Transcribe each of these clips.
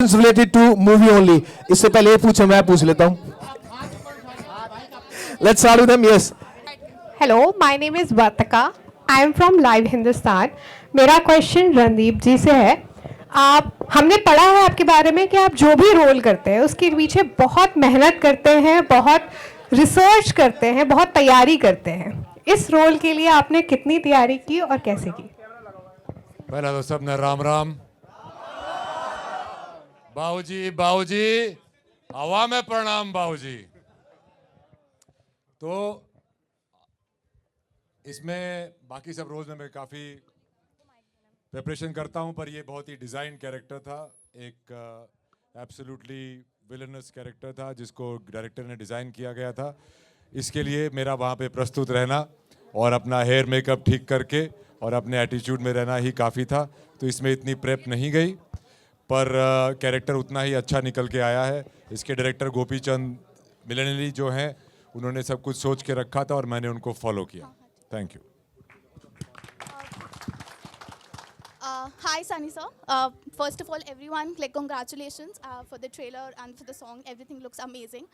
related to movie only. इससे पहले ये पूछे मैं पूछ लेता हूँ. Let's start with them. Yes. Hello my name is Vatika. I am from Live Hindustan. मेरा क्वेश्चन रणदीप जी से है. आप हमने पढ़ा है आपके बारे में कि आप जो भी रोल करते हैं उसके पीछे बहुत मेहनत करते हैं, बहुत रिसर्च करते हैं, बहुत तैयारी करते हैं. इस रोल के लिए आपने कितनी तैयारी की और कैसे की? पहला तो सबने राम राम. बाबूजी बाबूजी हवा में प्रणाम बाबूजी. तो इसमें बाकी सब रोल्स में मैं काफ़ी प्रिपरेशन करता हूं, पर ये बहुत ही डिज़ाइन कैरेक्टर था. एक एब्सोल्युटली विलनस कैरेक्टर था जिसको डायरेक्टर ने डिज़ाइन किया गया था. इसके लिए मेरा वहाँ पे प्रस्तुत रहना और अपना हेयर मेकअप ठीक करके और अपने एटीट्यूड में रहना ही काफ़ी था. तो इसमें इतनी प्रेप नहीं गई, पर कैरेक्टर उतना ही अच्छा निकल के आया है. इसके डायरेक्टर गोपी चंद मिलनली जो हैं, उन्होंने सब कुछ सोच के रखा था और मैंने उनको फॉलो किया. Thank you. Hi Sunny sir. First of all, everyone, like congratulations for the trailer and for the song. Everything looks amazing.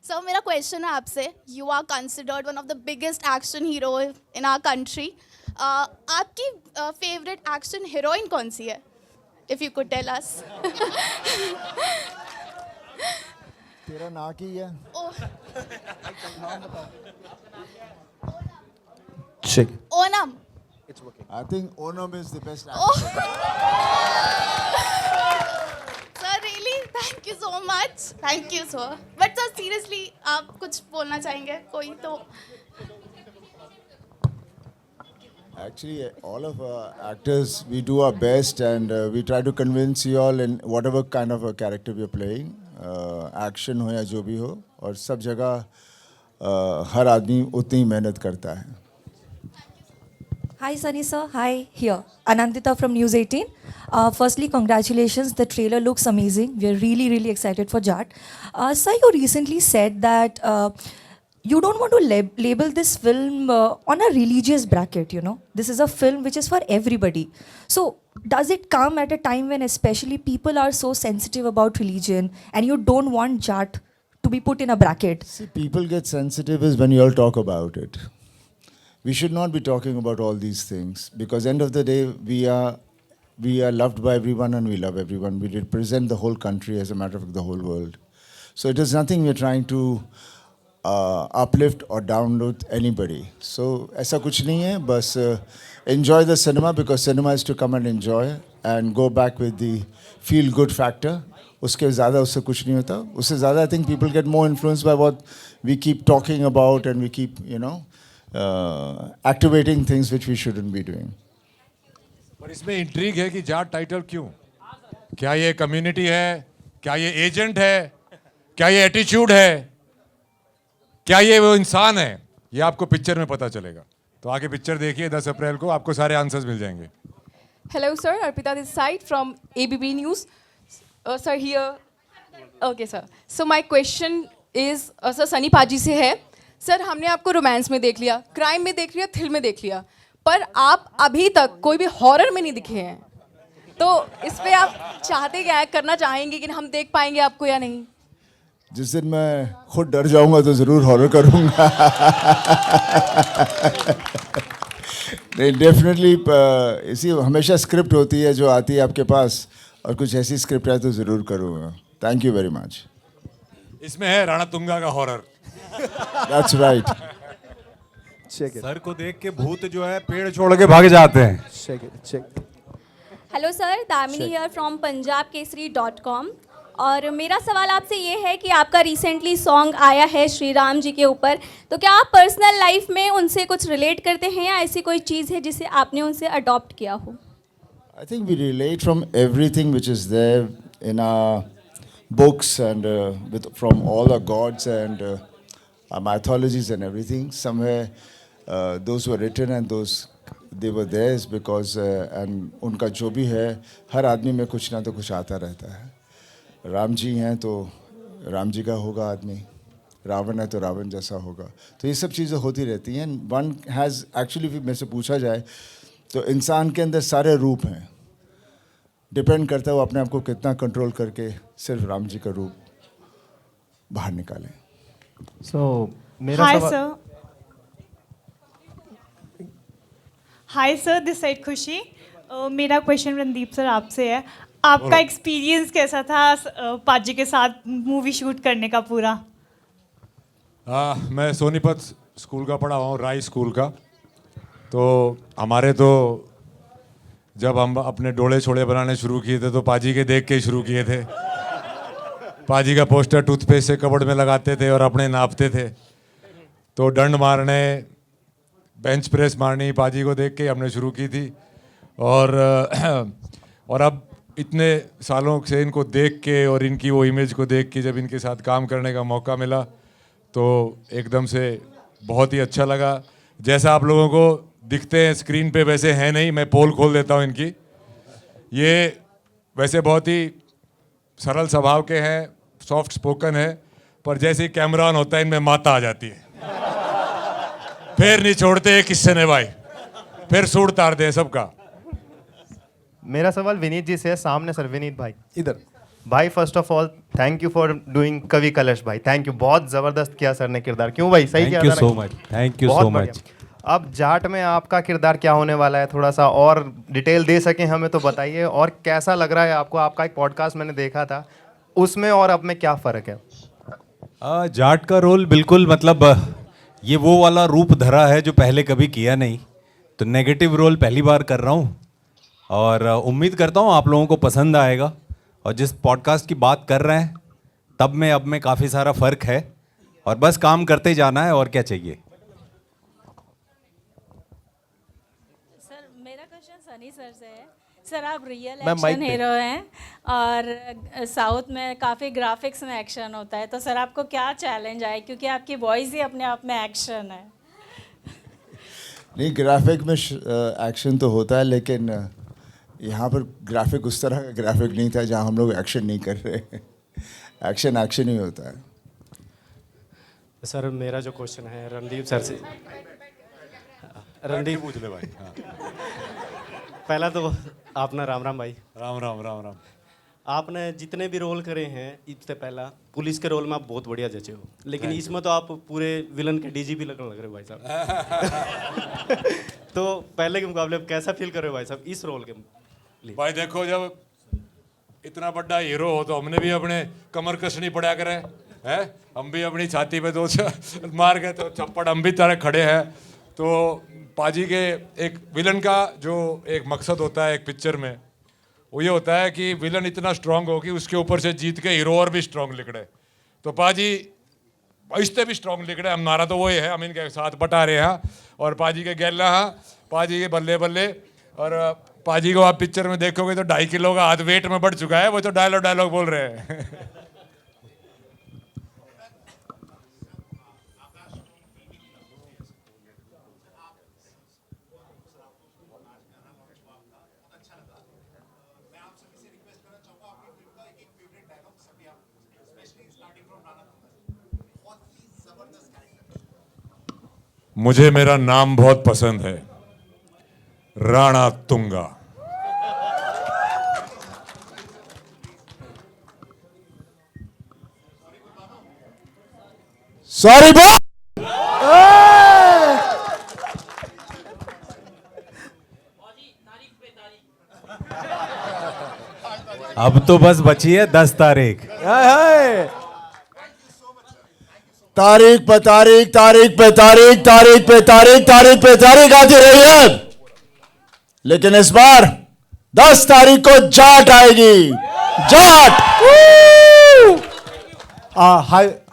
So मेरा question है आपसे. You are considered one of the biggest action hero in our country. आपकी favorite action heroine कौन सी है? If you could tell us. तेरा नाम की है? Oh. Check. Onam. I think Onam is the best actor. Oh. Sir, really? Thank you so much. Thank you, sir. But sir, seriously, आप कुछ बोलना चाहेंगे? कोई तो? Actually, all of actors, we do our best and we try to convince you all in whatever kind of a character we are playing. Action हो या जो भी हो, और सब जगह हर आदमी उतनी मेहनत करता है. Hi Sunny sir, hi, here Anandita from News 18. Firstly, congratulations, the trailer looks amazing. We are really excited for Jat. Sir, you recently said that you don't want to label this film on a religious bracket, you know. This is a film which is for everybody. So does it come at a time when especially people are so sensitive about religion and you don't want Jat to be put in a bracket? See, people get sensitive is when you all talk about it. We should not be talking about all these things, because end of the day we are loved by everyone and we love everyone. We represent the whole country, as a matter of fact, the whole world. So it is nothing we are trying to uplift or download anybody. So ऐसा कुछ नहीं है. बस enjoy the cinema, because cinema is to come and enjoy and go back with the feel good factor. उसके ज़्यादा उससे कुछ नहीं होता. उससे ज़्यादा I think people get more influenced by what we keep talking about and we keep, you know, activating things which we shouldn't be doing. पर इसमें इंट्रीग है कि जाट टाइटल क्यों? क्या ये कम्युनिटी है? क्या ये एजेंट है? क्या ये एटीट्यूड है? क्या ये वो इंसान है? ये आपको पिक्चर में पता चलेगा. तो आगे पिक्चर देखिए 10 अप्रैल को, आपको सारे आंसर्स मिल जाएंगे. Hello sir, Arpita this side from ABP News. Sir here. Okay sir. So my question is sir Sunny पाजी से है. सर हमने आपको रोमांस में देख लिया, क्राइम में देख लिया, थ्रिल में देख लिया, पर आप अभी तक कोई भी हॉरर में नहीं दिखे हैं. तो इस पे आप चाहते क्या करना चाहेंगे कि हम देख पाएंगे आपको या नहीं? जिस दिन मैं खुद डर जाऊंगा तो ज़रूर हॉरर करूंगा. नहीं, डेफिनेटली. इसी हमेशा स्क्रिप्ट होती है जो आती है आपके पास, और कुछ ऐसी स्क्रिप्ट है तो ज़रूर करूँगा. Thank you very much. इसमें है राणा तुंगा का horror. That's right. Check it. Sir को देख के भूत जो है पेड़ छोड़ के भाग जाते हैं. Check it. Check. Hello sir, Damini here from punjabkesari.com. और मेरा सवाल आपसे ये है कि आपका रिसेंटली सॉन्ग आया है श्री राम जी के ऊपर, तो क्या आप पर्सनल लाइफ में उनसे कुछ रिलेट करते हैं या ऐसी कोई चीज़ है जिसे आपने उनसे अडॉप्ट किया हो? I think we relate from everything which is there in our books and from all our gods and our mythologies and everything. Somewhere those were written and those they were theirs because and उनका जो भी है, हर आदमी में कुछ ना तो कुछ आता रहता है. राम जी हैं तो राम जी का होगा आदमी, रावण है तो रावण जैसा होगा. तो ये सब चीज़ें होती रहती हैं. वन हैज़ एक्चुअली, मेरे से पूछा जाए तो इंसान के अंदर सारे रूप हैं. डिपेंड करता है वो अपने आप को कितना कंट्रोल करके सिर्फ राम जी का रूप बाहर निकाले। Hi sir, hi sir, this side खुशी। मेरा क्वेश्चन रणदीप सर आपसे है, आपका एक्सपीरियंस कैसा था पाजी के साथ मूवी शूट करने का पूरा? मैं सोनीपत स्कूल का पढ़ा हुआ हूँ, राय स्कूल का। तो हमारे तो जब हम अपने डोले छोड़े बनाने शुरू किए थे तो पाजी के देख के ही शुरू किए थे। पाजी का पोस्टर टूथपेस्ट से कबर्ड में लगाते थे और अपने नापते थे। तो डंड मारने, बेंच प्रेस मारनी पाजी को देख के हमने शुरू की थी। और अब इतने सालों से इनको देख के और इनकी वो इमेज को देख के जब इनके साथ काम करने का मौका मिला तो एकदम से बहुत ही अच्छा लगा। जैसा आप लोगों को दिखते हैं स्क्रीन पे वैसे हैं नहीं। मैं पोल खोल देता हूँ इनकी। ये वैसे बहुत ही सरल स्वभाव के हैं, सॉफ्ट स्पोकन है, पर जैसे ही कैमरा ऑन होता है इनमें माता आ जाती है। फिर नहीं छोड़ते किस्से ने भाई, फिर सूट तारते हैं सबका। मेरा सवाल विनीत जी से है, सामने सर। विनीत भाई इधर भाई, first of all thank you for doing कवि कलश भाई, थैंक यू। बहुत जबरदस्त किया सर ने किरदार। क्यों भाई, सही किया? Thank you so much, thank you so much. अब जाट में आपका किरदार क्या होने वाला है, थोड़ा सा और डिटेल दे सकें हमें तो बताइए। और कैसा लग रहा है आपको? आपका एक पॉडकास्ट मैंने देखा था, उसमें और अब में क्या फ़र्क है? जाट का रोल बिल्कुल मतलब ये वो वाला रूप धरा है जो पहले कभी किया नहीं। तो नेगेटिव रोल पहली बार कर रहा हूँ और उम्मीद करता हूँ आप लोगों को पसंद आएगा। और जिस पॉडकास्ट की बात कर रहे हैं तब में अब में काफ़ी सारा फ़र्क है और बस काम करते जाना है, और क्या चाहिए। सर मेरा क्वेश्चन सनी सर से है। सर आप रियल मैम, माइक एक्शन पे। हीरो हैं और साउथ में काफ़ी ग्राफिक्स में एक्शन होता है, तो सर आपको क्या चैलेंज आए, क्योंकि आपकी वॉइस ही अपने आप में एक्शन है? नहीं, ग्राफिक में एक्शन तो होता है, लेकिन यहाँ पर ग्राफिक उस तरह का ग्राफिक नहीं था जहाँ हम लोग एक्शन नहीं कर रहे। एक्शन एक्शन ही होता है। सर मेरा जो क्वेश्चन है रणदीप सर से, रणदीप पूछ ले भाई। हाँ। पहला तो आपने राम राम भाई। राम राम राम राम। आपने जितने भी रोल करे हैं, इससे पहला पुलिस के रोल में आप बहुत बढ़िया जचे हो, लेकिन इसमें तो आप पूरे विलन के डीजीपी लगने लग रहे हो भाई साहब। तो पहले के मुकाबले आप कैसा फील कर रहे हो भाई साहब इस रोल के लिए? भाई देखो, जब इतना बड़ा हीरो हो तो हमने भी अपने कमर कसनी पड़ा करे हैं। हम भी अपनी छाती पे दो मार गए तो चप्पड़ हम भी तरह खड़े हैं। तो पाजी के एक विलन का जो एक मकसद होता है एक पिक्चर में, वो ये होता है कि विलन इतना स्ट्रांग हो कि उसके ऊपर से जीत के हीरो और भी स्ट्रांग लिखड़े। तो पाजी इससे भी स्ट्रांग लिखड़े। हमारा तो वही है, हम इनके साथ बटा रहे हैं और पाजी के गैला हाँ, पाजी के बल्ले बल्ले। और पाजी को आप पिक्चर में देखोगे तो 2.5 किलो का हाथ वेट में बढ़ चुका है। वो तो डायलॉग बोल रहे हैं। मुझे मेरा नाम बहुत पसंद है, राणा तुंगा। सॉरी बो। अब तो बस बची है 10 तारीख। तारीख पे तारीख, तारीख पे तारीख, तारीख पे तारीख, तारीख पे तारीख आती रही है, लेकिन इस बार 10 तारीख को जाट आएगी। जाट।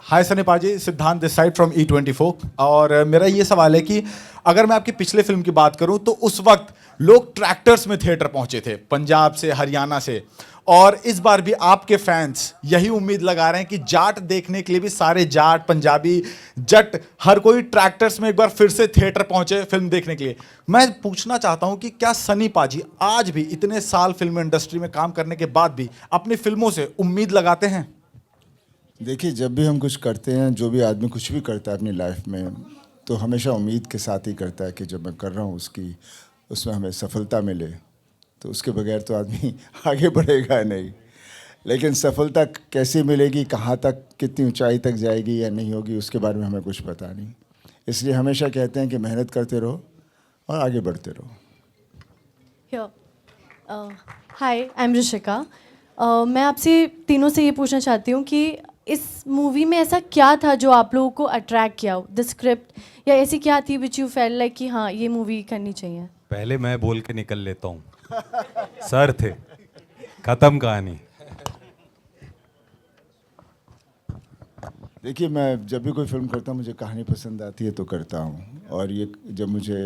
हाय सनी पाजी, सिद्धांत दिस साइड फ्रॉम E24। और मेरा ये सवाल है कि अगर मैं आपकी पिछले फिल्म की बात करूं तो उस वक्त लोग ट्रैक्टर्स में थिएटर पहुंचे थे, पंजाब से, हरियाणा से। और इस बार भी आपके फैंस यही उम्मीद लगा रहे हैं कि जाट देखने के लिए भी सारे जाट, पंजाबी, जट, हर कोई ट्रैक्टर्स में एक बार फिर से थिएटर पहुंचे फिल्म देखने के लिए। मैं पूछना चाहता हूं कि क्या सनी पाजी आज भी इतने साल फिल्म इंडस्ट्री में काम करने के बाद भी अपनी फिल्मों से उम्मीद लगाते हैं? देखिए, जब भी हम कुछ करते हैं, जो भी आदमी कुछ भी करता है अपनी लाइफ में, तो हमेशा उम्मीद के साथ ही करता है कि जब मैं कर रहा हूँ उसमें हमें सफलता मिले। तो उसके बगैर तो आदमी आगे बढ़ेगा नहीं। लेकिन सफलता कैसे मिलेगी, कहाँ तक, कितनी ऊंचाई तक जाएगी या नहीं होगी, उसके बारे में हमें कुछ पता नहीं। इसलिए हमेशा कहते हैं कि मेहनत करते रहो और आगे बढ़ते रहो। हाय, आई एम ऋषिका। मैं आपसे तीनों से ये पूछना चाहती हूँ कि इस मूवी में ऐसा क्या था जो आप लोगों को अट्रैक्ट किया, द स्क्रिप्ट या ऐसी क्या थी विच यू फेल लाइक कि हाँ ये मूवी करनी चाहिए? पहले मैं बोल के निकल लेता हूँ। सर थे, खत्म कहानी। देखिए, मैं जब भी कोई फिल्म करता हूँ मुझे कहानी पसंद आती है तो करता हूँ। और ये जब मुझे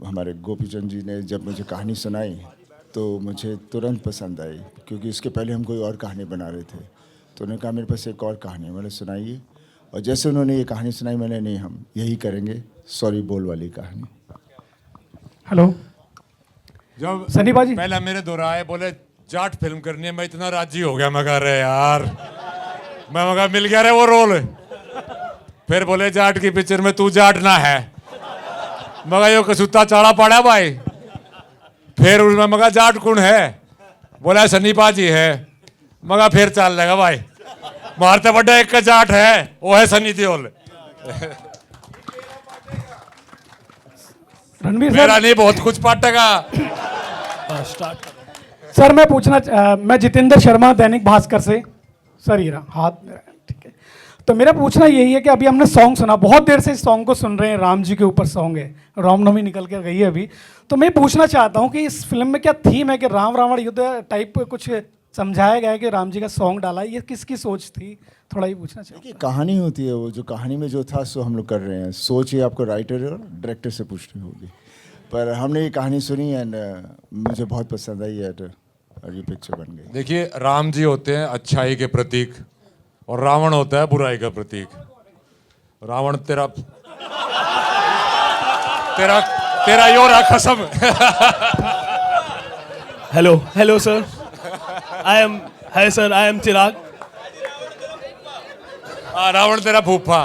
हमारे गोपी चंद जी ने जब मुझे कहानी सुनाई तो मुझे तुरंत पसंद आई, क्योंकि इसके पहले हम कोई और कहानी बना रहे थे। तो उन्होंने कहा मेरे पास एक और कहानी है, मैंने सुनाई। और जैसे उन्होंने ये कहानी सुनाई मैंने, नहीं हम यही करेंगे, सॉरी बोल वाली कहानी। हेलो जब सनी बाजी पहला मेरे दोहराए बोले जाट फिल्म करनी है, मैं इतना राजी हो गया। मैं कह रहे यार, मैं मगा मिल गया रे वो रोल। फिर बोले जाट की पिक्चर में तू जाट ना है, मगा यो कसूता चाड़ा पड़ा भाई। फिर उसमें मगा जाट कौन है, बोला सनी पाजी है। मगा फिर चल लेगा भाई, मारते बड़ा एक का जाट है, वो है सनी देओल। रणवीर मेरा सर, नहीं बहुत कुछ पाटेगा। सर मैं पूछना मैं जितेंद्र शर्मा दैनिक भास्कर से। सर ये रहा हाथ मेरा, ठीक है। तो मेरा पूछना यही है कि अभी हमने सॉन्ग सुना, बहुत देर से इस सॉन्ग को सुन रहे हैं, राम जी के ऊपर सॉन्ग है, रामनवमी निकल के गई है अभी। तो मैं पूछना चाहता हूँ कि इस फिल्म में क्या थीम है कि राम रावण युद्ध टाइप कुछ समझाया गया है कि राम जी का सॉन्ग डाला है, ये किसकी सोच थी, थोड़ा ये पूछना चाहिए। कहानी होती है, वो जो कहानी में जो था सो हम लोग कर रहे हैं। सोच ये आपको राइटर और डायरेक्टर से पूछनी होगी। पर हमने ये कहानी सुनी एंड मुझे बहुत पसंद आई है और ये पिक्चर बन गई। देखिए, राम जी होते हैं अच्छाई के प्रतीक और रावण होता है बुराई का प्रतीक। रावण तेरा तेरा तेरा यो रहा कसम। Hello sir, hi sir, I am Chirag. Ravan तेरा फूफा।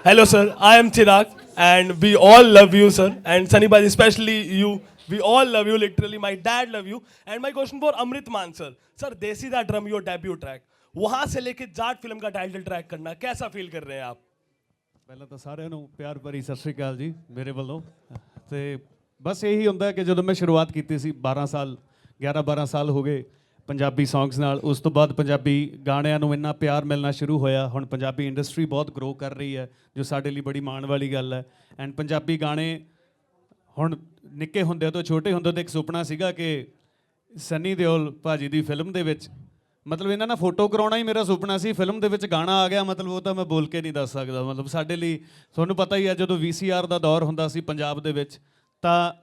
Hello sir, I am Chirag and we all love you sir, and Sunny Baji especially you, we all love you, literally my dad love you। and my question for Amrit Maan sir, देसी दा drum your debut track, वहां से लेके Jat film का title track करना कैसा feel कर रहे हैं आप? ਪਹਿਲਾਂ ਤਾਂ ਸਾਰਿਆਂ ਨੂੰ ਪਿਆਰ ਭਰੀ ਸਤਿ ਸ਼੍ਰੀ ਅਕਾਲ ਜੀ ਮੇਰੇ ਵੱਲੋਂ। ਤੇ ਬਸ ਇਹੀ ਹੁੰਦਾ ਕਿ ਜਦੋਂ ਮੈਂ ਸ਼ੁਰੂਆਤ ਕੀਤੀ ਸੀ 11-12 ਸਾਲ ਹੋ ਗਏ ਪੰਜਾਬੀ ਸੌਂਗਸ ਨਾਲ, ਉਸ ਤੋਂ ਬਾਅਦ ਪੰਜਾਬੀ ਗਾਣਿਆਂ ਨੂੰ ਇੰਨਾ ਪਿਆਰ ਮਿਲਣਾ ਸ਼ੁਰੂ ਹੋਇਆ। ਹੁਣ ਪੰਜਾਬੀ ਇੰਡਸਟਰੀ ਬਹੁਤ ਗਰੋ ਕਰ ਰਹੀ ਹੈ, ਜੋ ਸਾਡੇ ਲਈ ਬੜੀ ਮਾਣ ਵਾਲੀ ਗੱਲ ਹੈ। ਐਂਡ ਪੰਜਾਬੀ ਗਾਣੇ ਹੁਣ ਨਿੱਕੇ ਹੁੰਦੇ ਤੋਂ, ਛੋਟੇ ਹੁੰਦੇ ਤੋਂ ਇੱਕ ਸੁਪਨਾ ਸੀਗਾ ਕਿ ਸਨੀ ਦਿਓਲ ਭਾਜੀ ਦੀ ਫਿਲਮ ਦੇ ਵਿੱਚ, ਮਤਲਬ ਇਹਨਾਂ ਨਾਲ ਫੋਟੋ ਕਰਾਉਣਾ ਹੀ ਮੇਰਾ ਸੁਪਨਾ ਸੀ। ਫਿਲਮ ਦੇ ਵਿੱਚ ਗਾਣਾ ਆ ਗਿਆ, ਮਤਲਬ ਉਹ ਤਾਂ ਮੈਂ ਬੋਲ ਕੇ ਨਹੀਂ ਦੱਸ ਸਕਦਾ। ਮਤਲਬ ਸਾਡੇ ਲਈ ਤੁਹਾਨੂੰ ਪਤਾ ਹੀ ਹੈ, ਜਦੋਂ VCR ਦਾ ਦੌਰ ਹੁੰਦਾ ਸੀ ਪੰਜਾਬ ਦੇ ਵਿੱਚ, ਤਾਂ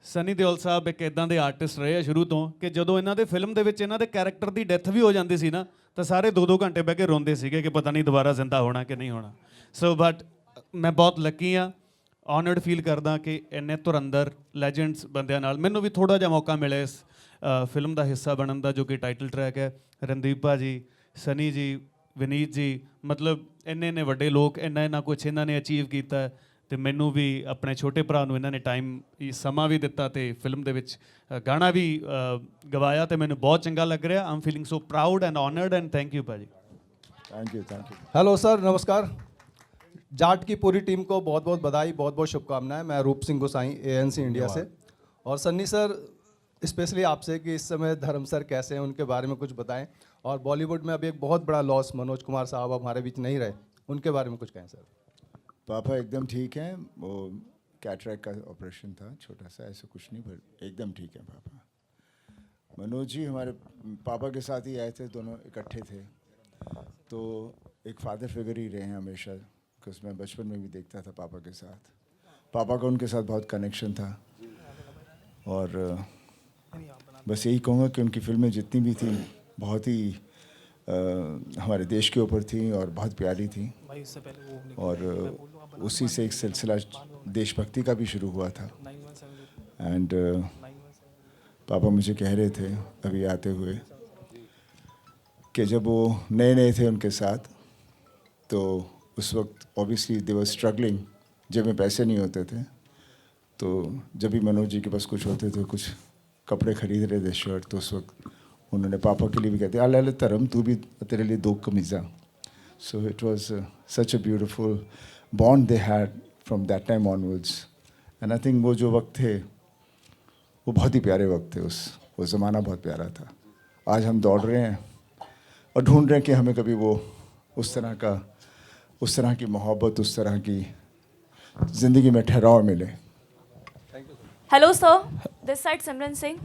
ਸਨੀ ਦਿਓਲ ਸਾਹਿਬ ਇੱਕ ਇੱਦਾਂ ਦੇ ਆਰਟਿਸਟ ਰਹੇ ਆ ਸ਼ੁਰੂ ਤੋਂ ਕਿ ਜਦੋਂ ਇਹਨਾਂ ਦੇ ਫਿਲਮ ਦੇ ਵਿੱਚ ਇਹਨਾਂ ਦੇ ਕੈਰੈਕਟਰ ਦੀ ਡੈਥ ਵੀ ਹੋ ਜਾਂਦੀ ਸੀ ਨਾ, ਤਾਂ ਸਾਰੇ 2-2 ਘੰਟੇ ਬਹਿ ਕੇ ਰੋਂਦੇ ਸੀਗੇ ਕਿ ਪਤਾ ਨਹੀਂ ਦੁਬਾਰਾ ਜ਼ਿੰਦਾ ਹੋਣਾ ਕਿ ਨਹੀਂ ਹੋਣਾ। ਸੋ ਬਟ ਮੈਂ ਬਹੁਤ ਲੱਕੀ ਹਾਂ, ਆਨਰਡ ਫੀਲ ਕਰਦਾ ਕਿ ਇੰਨੇ ਧੁਰੰਦਰ ਲੈਜੈਂਡਸ ਬੰਦਿਆਂ ਨਾਲ ਮੈਨੂੰ ਵੀ ਥੋੜ੍ਹਾ ਜਿਹਾ ਮੌਕਾ ਮਿਲਿਆ ਇਸ ਫਿਲਮ ਦਾ ਹਿੱਸਾ ਬਣਨ ਦਾ, ਜੋ ਕਿ ਟਾਈਟਲ ਟਰੈਕ ਹੈ। ਰਣਦੀਪ ਭਾਜੀ, ਸਨੀ ਜੀ, ਵਿਨੀਤ ਜੀ, ਮਤਲਬ ਇੰਨੇ ਵੱਡੇ ਲੋਕ, ਇੰਨਾ ਕੁਛ ਇਹਨਾਂ ਨੇ ਅਚੀਵ ਕੀਤਾ। ਤੇ ਮੈਨੂੰ ਵੀ ਆਪਣੇ ਛੋਟੇ ਭਰਾ ਨੂੰ ਇਹਨਾਂ ਨੇ ਟਾਈਮ ਸਮਾਂ ਵੀ ਦਿੱਤਾ ਤੇ ਫਿਲਮ ਦੇ ਵਿੱਚ ਗਾਣਾ ਵੀ ਗਵਾਇਆ, ਤੇ ਮੈਨੂੰ ਬਹੁਤ ਚੰਗਾ ਲੱਗ ਰਿਹਾ। I am feeling so proud and honoured and thank you भाजी। Thank you. हेलो सर, नमस्कार। जाट की पूरी टीम को बहुत बहुत बधाई, बहुत बहुत शुभकामनाएं। मैं रूप सिंह गोसाई ANC इंडिया से। और सन्नी सर, स्पेशली आपसे कि इस समय धर्म सर कैसे हैं, उनके बारे में कुछ बताएं। और बॉलीवुड में अभी एक बहुत बड़ा लॉस, मनोज कुमार साहब अब हमारे बीच नहीं रहे, उनके बारे में कुछ कहें सर। पापा एकदम ठीक हैं, वो कैटरैक्ट का ऑपरेशन था छोटा सा, ऐसा कुछ नहीं, पर एकदम ठीक है पापा। मनोज जी हमारे पापा के साथ ही आए थे, दोनों इकट्ठे थे, तो एक फादर फिगर ही रहे हैं हमेशा, बिकॉज मैं बचपन में भी देखता था पापा के साथ। पापा का उनके साथ बहुत कनेक्शन था। और बस यही कहूँगा कि उनकी फिल्में जितनी भी थी बहुत ही हमारे देश के ऊपर थी और बहुत प्यारी थी। और उसी से एक सिलसिला देशभक्ति का भी शुरू हुआ था। एंड पापा मुझे कह रहे थे अभी आते हुए कि जब वो नए थे उनके साथ, तो उस वक्त ऑब्वियसली दे वर स्ट्रगलिंग, जब में पैसे नहीं होते थे, तो जब भी मनोज जी के पास कुछ होते थे, कुछ कपड़े खरीद रहे थे, शर्ट, तो उस वक्त उन्होंने पापा के लिए भी कहते आले आले धर्म तू भी तेरे लिए 2 कमीज़ा. So it was such a beautiful bond they had from that time onwards. And I think वो जो वक्त थे वो बहुत ही प्यारे वक्त थे. वो ज़माना बहुत प्यारा था. आज हम दौड़ रहे हैं और ढूंढ रहे हैं कि हमें कभी वो उस तरह की मोहब्बत, उस तरह की ज़िंदगी में ठहराव मिले. Hello sir, this side Simran Singh.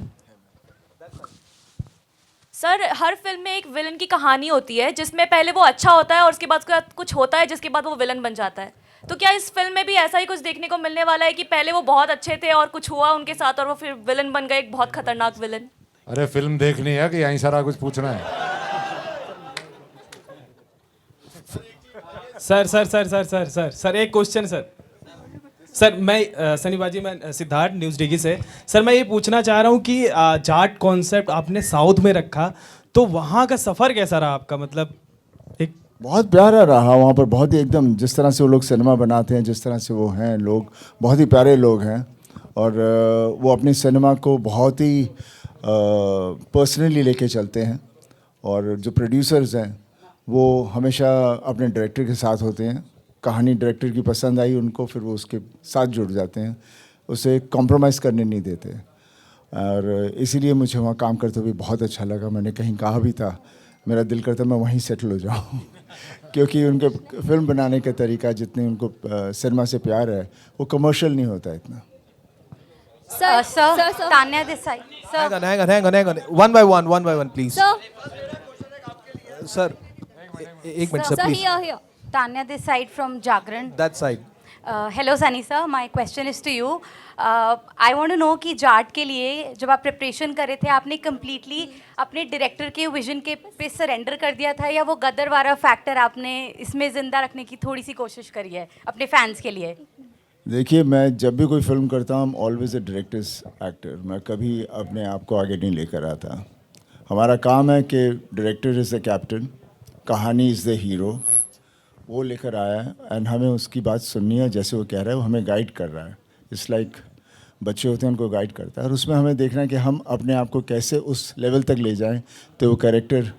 Sir, her film में एक विलन की कहानी होती है जिसमें पहले वो अच्छा होता है और उसके बाद कुछ होता है जिसके बाद वो विलन बन जाता है. तो क्या इस फिल्म में भी ऐसा ही कुछ देखने को मिलने वाला है कि पहले वो बहुत अच्छे थे और कुछ हुआ उनके साथ और वो फिर विलन बन गए, एक बहुत खतरनाक विलन? अरे फिल्म देखनी है कि यहीं सारा कुछ पूछना है? सर एक क्वेश्चन सर मैं सनी बाजी, मैं सिद्धार्थ न्यूज़ डिगी से. सर मैं ये पूछना चाह रहा हूँ कि जाट कॉन्सेप्ट आपने साउथ में रखा, तो वहाँ का सफ़र कैसा रहा आपका? मतलब एक बहुत प्यारा रहा. वहाँ पर बहुत ही एकदम जिस तरह से वो लोग सिनेमा बनाते हैं, जिस तरह से वो हैं लोग, बहुत ही प्यारे लोग हैं. और वो अपनी सिनेमा को बहुत ही पर्सनली लेके चलते हैं. और जो प्रोड्यूसर्स हैं वो हमेशा अपने डायरेक्टर के साथ होते हैं. कहानी डायरेक्टर की पसंद आई उनको, फिर वो उसके साथ जुड़ जाते हैं, उसे कॉम्प्रोमाइज़ करने नहीं देते. और इसीलिए मुझे वहाँ काम करते हुए बहुत अच्छा लगा. मैंने कहीं कहा भी था मेरा दिल करता मैं वहीं सेटल हो जाऊँ क्योंकि उनके फिल्म बनाने का तरीका, जितने उनको सिनेमा से प्यार है, वो कमर्शियल नहीं होता इतना. Sir, Tanya Desai. hang on. One by one, please. Sir, एक minute sir, please. Here. Tanya this side from Jagran. That side. Hello Sunny sir, my question is to you. I want to know कि जाट के लिए जब आप preparation कर रहे थे, आपने कम्प्लीटली अपने डायरेक्टर के विजन के पे सरेंडर कर दिया था, या वो गदर वाला फैक्टर आपने इसमें ज़िंदा रखने की थोड़ी सी कोशिश करी है अपने फैंस के लिए? देखिए, मैं जब भी कोई फिल्म करता हूँ ऑलवेज अ डायरेक्टर्स एक्टर. मैं कभी अपने आप को आगे नहीं लेकर आता. हमारा काम है कि डायरेक्टर इज़ द कैप्टन, कहानी इज़ द हीरो. वो लेकर आया है एंड हमें उसकी बात सुननी है. जैसे वो कह रहा है वो हमें गाइड कर रहा है. इट्स लाइक बच्चे होते हैं, उनको गाइड करता है. और उसमें हमें देखना है कि हम अपने आप को कैसे उस लेवल तक ले जाएं तो वो कैरेक्टर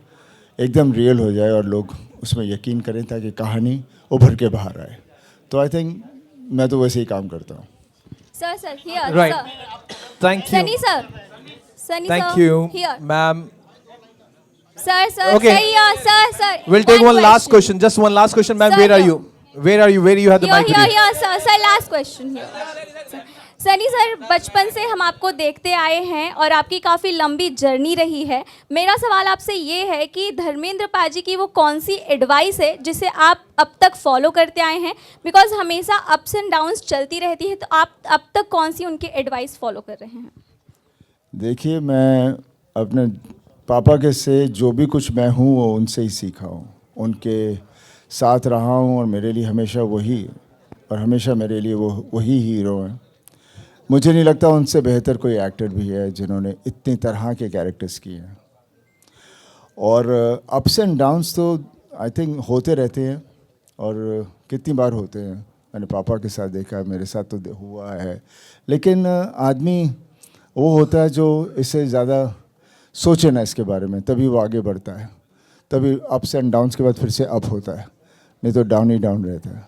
एकदम रियल हो जाए और लोग उसमें यकीन करें, ताकि कहानी उभर के बाहर आए. तो आई थिंक मैं तो वैसे ही काम करता हूँ. Sir here. Right. Thank you. Sunny Thank sir. you, Here. ma'am. Sir, Okay. sir. We'll take one last question. Just one last question, ma'am. Sir, Where are here. you? Where you have the mic with you? Here, sir. Last question here. Sunny sir, बचपन से हम आपको देखते आए हैं और आपकी काफ़ी लंबी जर्नी रही है. मेरा सवाल आपसे ये है कि धर्मेंद्र पाजी की वो कौन सी एडवाइस है जिसे आप अब तक फॉलो करते आए हैं? बिकॉज हमेशा अप्स एंड डाउन्स चलती रहती है, तो आप अब तक कौन सी उनकी एडवाइस फॉलो कर रहे हैं? देखिए, मैं अपने पापा के से जो भी कुछ मैं हूँ वो उनसे ही सीखा हूँ. उनके साथ रहा हूँ और मेरे लिए हमेशा वही, और हमेशा मेरे लिए वही हीरो हैं. मुझे नहीं लगता उनसे बेहतर कोई एक्टर भी है जिन्होंने इतनी तरह के कैरेक्टर्स किए हैं. और अप्स एंड डाउन्स तो आई थिंक होते रहते हैं, और कितनी बार होते हैं. मैंने पापा के साथ देखा, मेरे साथ तो हुआ है. लेकिन आदमी वो होता है जो इससे ज़्यादा सोचे ना इसके बारे में, तभी वो आगे बढ़ता है. तभी अप्स एंड डाउन्स के बाद फिर से अप होता है, नहीं तो डाउन ही डाउन रहता है.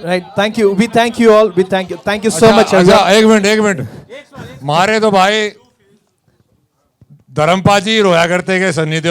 Right. Thank you. We thank you all. We thank you. Thank you so much. अच्छा, एक मिनट मारे तो भाई धर्मपाजी रोया करते के सन्नी देओल